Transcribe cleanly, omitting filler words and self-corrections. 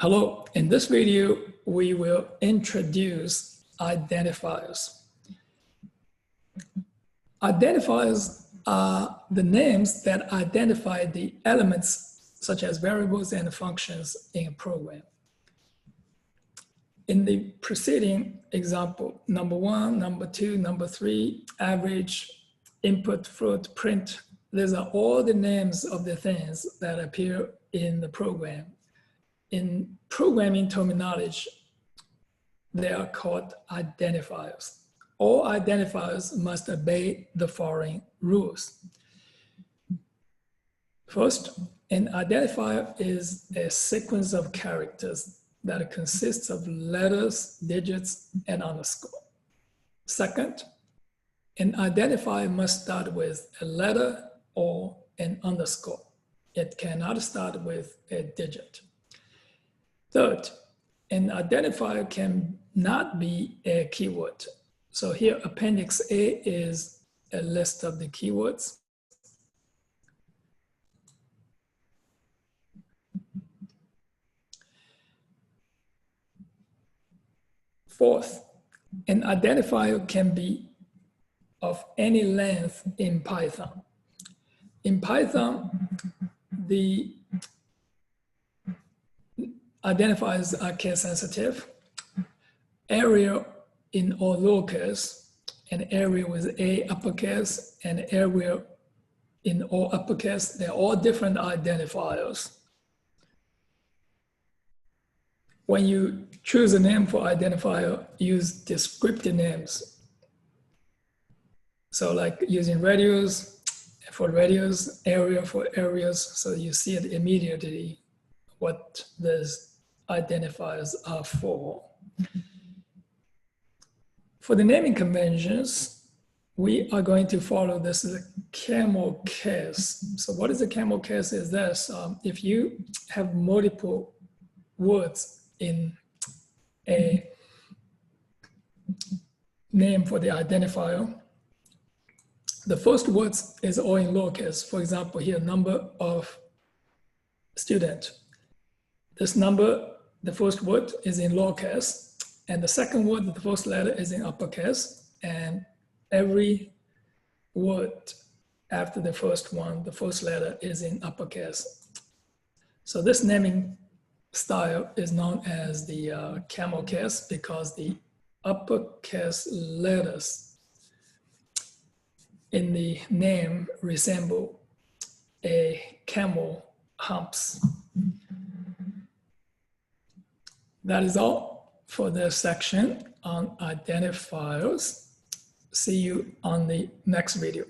Hello, in this video, we will introduce identifiers. Identifiers are the names that identify the elements such as variables and functions in a program. In the preceding example, number 1, number 2, number 3, average, input, float, print, these are all the names of the things that appear in the program. In programming terminology, they are called identifiers. All identifiers must obey the following rules. First, an identifier is a sequence of characters that consists of letters, digits, and underscore. Second, an identifier must start with a letter or an underscore. It cannot start with a digit. Third, an identifier cannot be a keyword. So here, Appendix A is a list of the keywords. Fourth, an identifier can be of any length in Python. In Python, the identifiers are case sensitive. Area in all lowercase, an area with A uppercase, and area in all uppercase, they're all different identifiers. When you choose a name for identifier, use descriptive names. So like using radius for radius, area for areas, so you see it immediately what these identifiers are for. For the naming conventions, we are going to follow this camel case. So what is a camel case is this. If you have multiple words in a name for the identifier, the first word is all in lowercase. For example, here, number of student. This number, the first word is in lowercase, and the second word, the first letter is in uppercase, and every word after the first one, the first letter is in uppercase. So this naming style is known as the camel case because the uppercase letters in the name resemble a camel humps. That is all for this section on identifiers. See you on the next video.